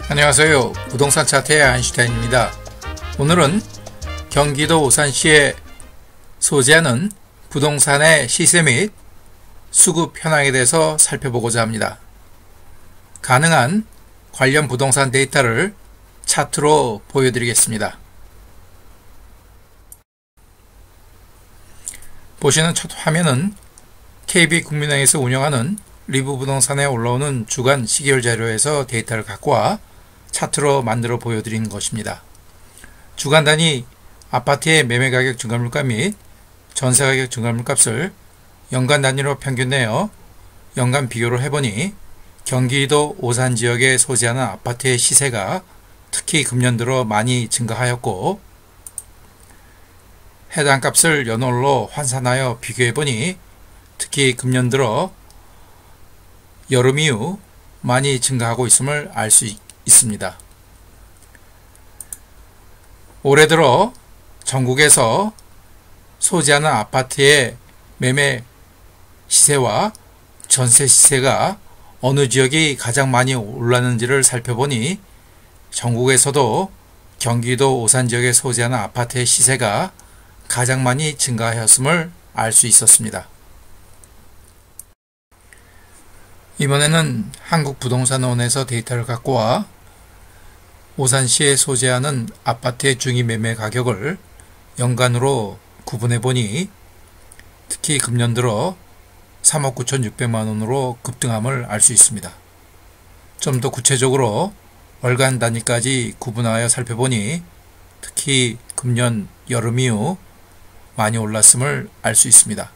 안녕하세요. 부동산 차트의 아인슈타인입니다. 오늘은 경기도 오산시에 소재하는 부동산의 시세 및 수급 현황에 대해서 살펴보고자 합니다. 가능한 관련 부동산 데이터를 차트로 보여드리겠습니다. 보시는 첫 화면은 KB국민은행에서 운영하는 리브 부동산에 올라오는 주간 시계열 자료에서 데이터를 갖고 와 차트로 만들어 보여드리는 것입니다. 주간 단위 아파트의 매매가격 증가물가 및 전세가격 증가물값을 연간 단위로 평균 내어 연간 비교를 해보니 경기도 오산 지역에 소재하는 아파트의 시세가 특히 금년 들어 많이 증가하였고, 해당 값을 연월로 환산하여 비교해보니 특히 금년 들어 여름 이후 많이 증가하고 있음을 알 수 있습니다. 올해 들어 전국에서 소재하는 아파트의 매매 시세와 전세 시세가 어느 지역이 가장 많이 올랐는지를 살펴보니 전국에서도 경기도 오산 지역에 소재하는 아파트의 시세가 가장 많이 증가하였음을 알 수 있었습니다. 이번에는 한국부동산원에서 데이터를 갖고 와 오산시에 소재하는 아파트의 중위 매매 가격을 연간으로 구분해 보니 특히 금년 들어 3억 9,600만원으로 급등함을 알 수 있습니다. 좀 더 구체적으로 월간 단위까지 구분하여 살펴보니 특히 금년 여름 이후 많이 올랐음을 알 수 있습니다.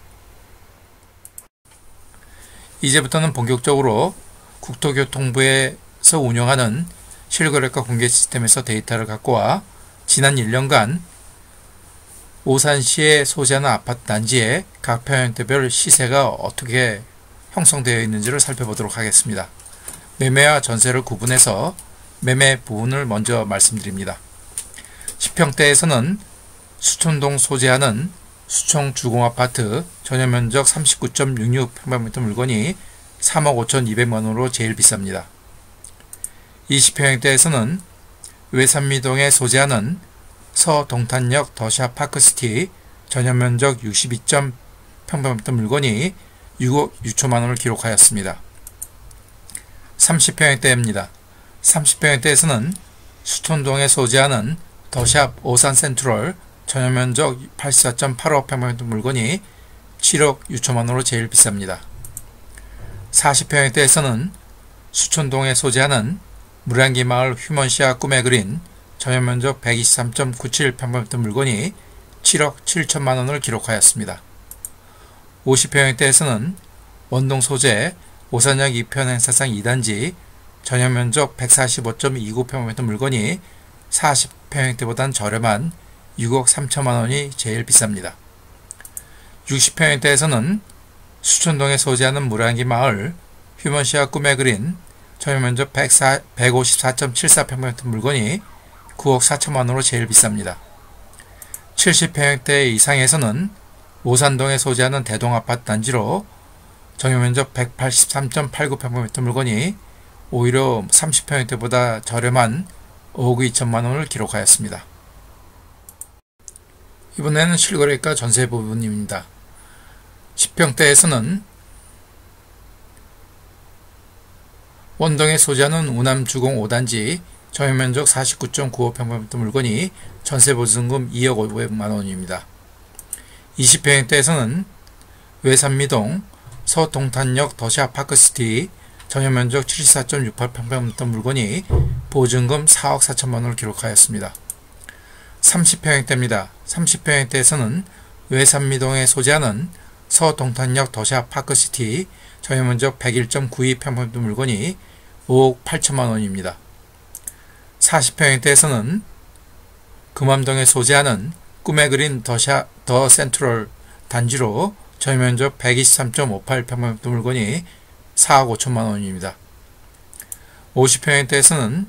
이제부터는 본격적으로 국토교통부에서 운영하는 실거래가 공개 시스템에서 데이터를 갖고 와 지난 1년간 오산시에 소재하는 아파트 단지의 각 평형대별 시세가 어떻게 형성되어 있는지를 살펴보도록 하겠습니다. 매매와 전세를 구분해서 매매 부분을 먼저 말씀드립니다. 10평대에서는 수촌동 소재하는 수청 주공아파트 전용면적 39.66평방미터 물건이 3억 5,200만원으로 제일 비쌉니다. 20평대에서는 외산미동에 소재하는 서동탄역 더샵 파크시티 전용면적 62평방미터 물건이 6억 6천만원을 기록하였습니다. 30평대입니다. 30평대에서는 수촌동에 소재하는 더샵 오산센트럴 전용면적 84.85평방미터 물건이 7억 6천만원으로 제일 비쌉니다. 40평대에서는 수촌동에 소재하는 무량기마을 휴먼시아 꿈의 그린 전용면적 123.97평방미터 물건이 7억 7천만원을 기록하였습니다. 50평대에서는 원동 소재 오산역 2편 행사상 2단지 전용면적 145.29평방미터 물건이 40평대보단 저렴한 6억 3천만원이 제일 비쌉니다. 60평대에서는 수촌동에 소재하는 무량기 마을 휴먼시아 꿈의 그린 전용면적 154.74평방미터 물건이 9억 4천만원으로 제일 비쌉니다. 70평대 이상에서는 오산동에 소재하는 대동아파트 단지로 전용면적 183.89평방미터 물건이 오히려 30평대보다 저렴한 5억 2천만원을 기록하였습니다. 이번에는 실거래가 전세 부분입니다. 10평대에서는 원동에 소재하는 우남주공 5단지 전용면적 49.95평방미터 물건이 전세보증금 2억 500만원입니다. 20평대에서는 외산미동 서동탄역 더샵 파크시티 전용면적 74.68평방미터 물건이 보증금 4억 4천만원을 기록하였습니다. 30평대입니다. 30평대에서는 외산미동에 소재하는 서동탄역 더샵 파크시티 전용면적 101.92평방미터 물건이 5억 8천만원입니다. 40평대에서는 금암동에 소재하는 꿈의 그린 더 센트럴 단지로 전용면적 123.58평방미터 물건이 4억 5천만원입니다. 50평대에서는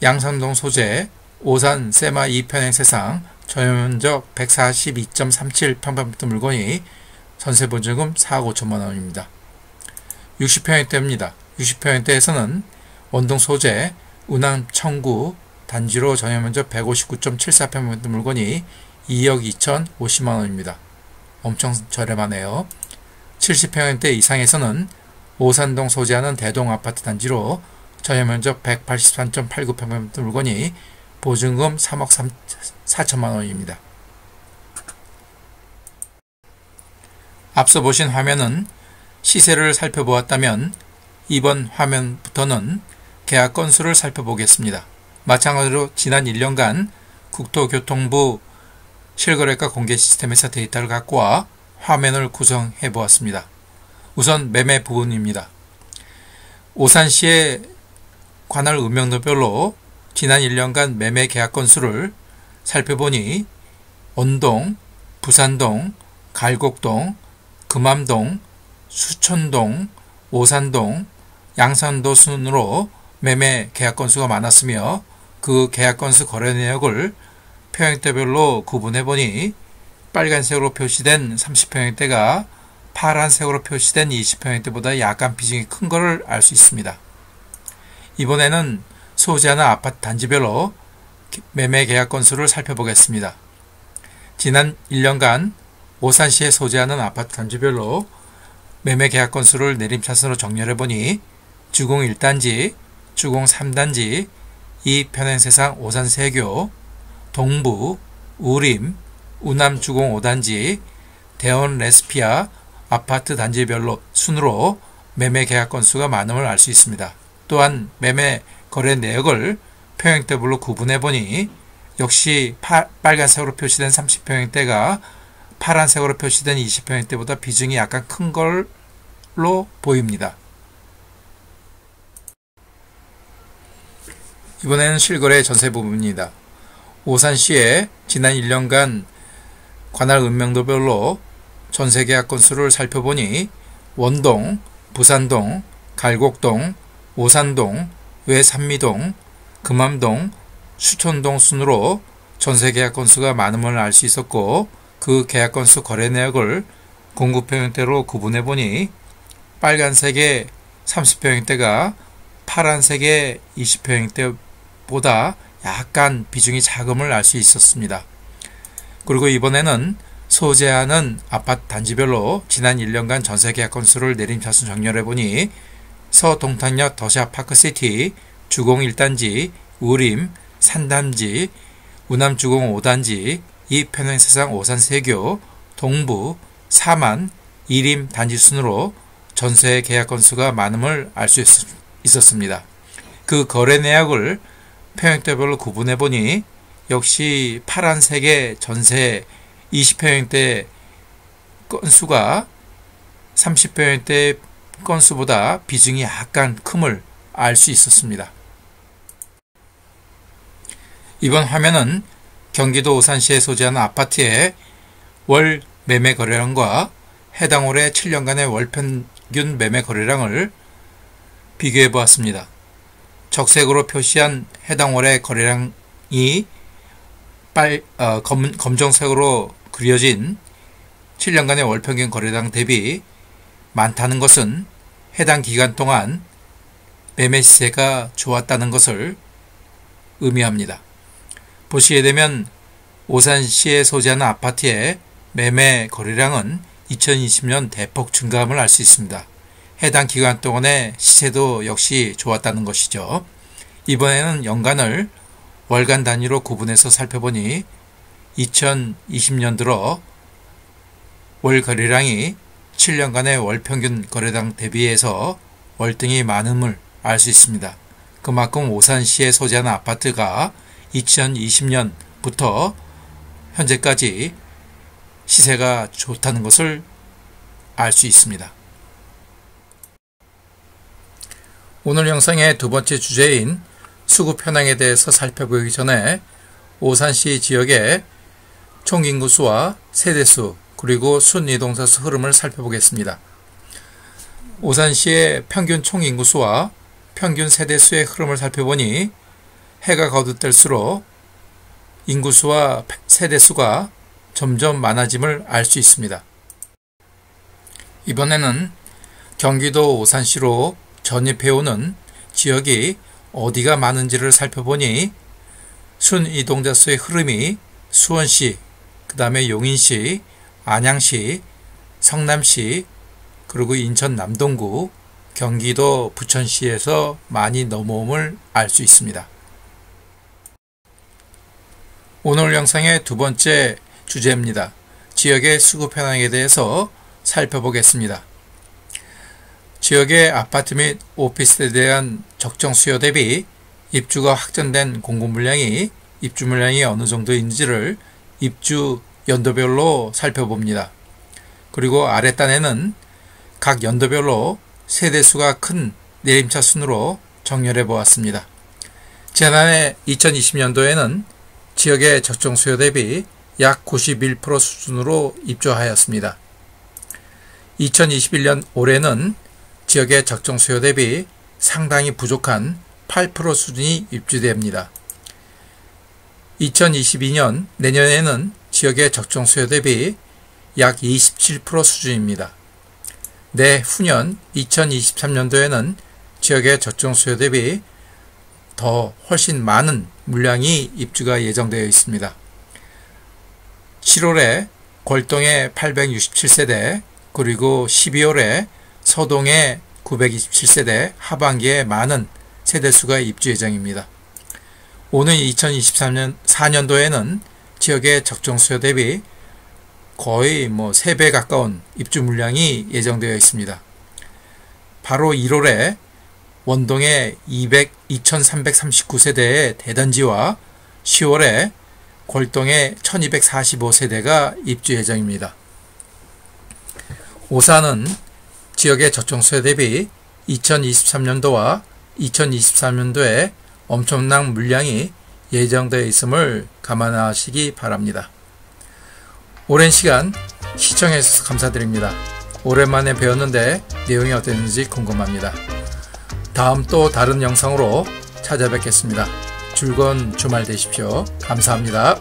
양산동 소재 오산 세마 2편행 세상 전용면적 142.37평방미터 물건이 전세보증금 4억 5천만원입니다. 60평대입니다. 60평대에서는 원동 소재, 운암 청구 단지로 전용면적 159.74평방미터 물건이 2억 2,050만원입니다. 엄청 저렴하네요. 70평형대 이상에서는 오산동 소재하는 대동 아파트 단지로 전용면적 183.89평방미터 물건이 보증금 3억 4천만원입니다. 앞서 보신 화면은 시세를 살펴보았다면 이번 화면부터는 계약 건수를 살펴보겠습니다. 마찬가지로 지난 1년간 국토교통부 실거래가 공개 시스템에서 데이터를 갖고 와 화면을 구성해 보았습니다. 우선 매매 부분입니다. 오산시의 관할 읍명도별로 지난 1년간 매매 계약 건수를 살펴보니 원동, 부산동, 갈곡동, 금암동, 수천동, 오산동, 양산도 순으로 매매 계약 건수가 많았으며 그 계약 건수 거래 내역을 평형대별로 구분해보니 빨간색으로 표시된 30평형대가 파란색으로 표시된 20평형대보다 약간 비중이 큰 것을 알 수 있습니다. 이번에는 소재하는 아파트 단지별로 매매 계약 건수를 살펴보겠습니다. 지난 1년간 오산시에 소재하는 아파트 단지별로 매매 계약 건수를 내림차순으로 정렬해보니 주공 1단지, 주공 3단지, 이편행세상 오산세교, 동부, 우림, 우남 주공 5단지, 대원 레스피아 아파트 단지별로 순으로 매매 계약 건수가 많음을 알 수 있습니다. 또한 매매 거래 내역을 평형대별로 구분해보니 역시 빨간색으로 표시된 30평형대가 파란색으로 표시된 20평형대보다 비중이 약간 큰 걸로 보입니다. 이번에는 실거래 전세 부분입니다. 오산시의 지난 1년간 관할 읍명도별로 전세계약 건수를 살펴보니 원동, 부산동, 갈곡동, 오산동, 외산미동, 금암동, 수촌동 순으로 전세계약 건수가 많음을 알 수 있었고 그 계약 건수 거래 내역을 공급평형대로 구분해보니 빨간색의 30평형대가 파란색의 20평형대보다 약간 비중이 작음을 알 수 있었습니다. 그리고 이번에는 소재하는 아파트 단지별로 지난 1년간 전세계약 건수를 내림차순 정렬해보니 서동탄역 더샵파크시티 주공 1단지, 우림, 산단지, 우남주공 5단지, 이편행세상 오산세교, 동부, 사만, 이림 단지 순으로 전세 계약 건수가 많음을 알 수 있었습니다. 그 거래 내역을 평형대별로 구분해보니 역시 파란색의 전세 20평형대 건수가 30평형대 건수보다 비중이 약간 큼을 알 수 있었습니다. 이번 화면은 경기도 오산시에 소재하는 아파트의 월 매매 거래량과 해당 올해 7년간의 월 평균 매매 거래량을 비교해 보았습니다. 적색으로 표시한 해당 월의 거래량이 검정색으로 그려진 7년간의 월 평균 거래량 대비 많다는 것은 해당 기간 동안 매매 시세가 좋았다는 것을 의미합니다. 보시게 되면 오산시에 소재하는 아파트의 매매 거래량은 2020년 대폭 증가함을 알 수 있습니다. 해당 기간 동안의 시세도 역시 좋았다는 것이죠. 이번에는 연간을 월간 단위로 구분해서 살펴보니 2020년 들어 월 거래량이 7년간의 월 평균 거래량 대비해서 월등히 많음을 알 수 있습니다. 그만큼 오산시에 소재하는 아파트가 2020년부터 현재까지 시세가 좋다는 것을 알 수 있습니다. 오늘 영상의 두 번째 주제인 수급 현황에 대해서 살펴보기 전에 오산시 지역의 총인구수와 세대수 그리고 순이동사수 흐름을 살펴보겠습니다. 오산시의 평균 총인구수와 평균 세대수의 흐름을 살펴보니 해가 거듭될수록 인구수와 세대수가 점점 많아짐을 알 수 있습니다. 이번에는 경기도 오산시로 전입해오는 지역이 어디가 많은지를 살펴보니 순이동자 수의 흐름이 수원시, 그 다음에 용인시, 안양시, 성남시, 그리고 인천 남동구, 경기도 부천시에서 많이 넘어옴을 알 수 있습니다. 오늘 영상의 두 번째 주제입니다. 지역의 수급 현황에 대해서 살펴보겠습니다. 지역의 아파트 및 오피스에 대한 적정 수요 대비 입주가 확정된 공급 물량이 입주 물량이 어느 정도인지를 입주 연도별로 살펴봅니다. 그리고 아랫단에는 각 연도별로 세대수가 큰 내림차 순으로 정렬해 보았습니다. 지난해 2020년도에는 지역의 적정 수요 대비 약 91% 수준으로 입주하였습니다. 2021년 올해는 지역의 적정 수요 대비 상당히 부족한 8% 수준이 입주됩니다. 2022년 내년에는 지역의 적정 수요 대비 약 27% 수준입니다. 내후년 2023년도에는 지역의 적정 수요 대비 더 훨씬 많은 물량이 입주가 예정되어 있습니다. 7월에 골동에 867세대, 그리고 12월에 서동에 927세대, 하반기에 많은 세대수가 입주 예정입니다. 오는 2023년도에는 지역의 적정 수요 대비 거의 3배 가까운 입주 물량이 예정되어 있습니다. 바로 1월에 원동에 2339세대의 대단지와 10월에 골동에 1245세대가 입주 예정입니다. 오산은 지역의 적정 수요 대비 2023년도와 2024년도에 엄청난 물량이 예정되어 있음을 감안하시기 바랍니다. 오랜 시간 시청해 주셔서 감사드립니다. 오랜만에 배웠는데 내용이 어땠는지 궁금합니다. 다음 또 다른 영상으로 찾아뵙겠습니다. 즐거운 주말 되십시오. 감사합니다.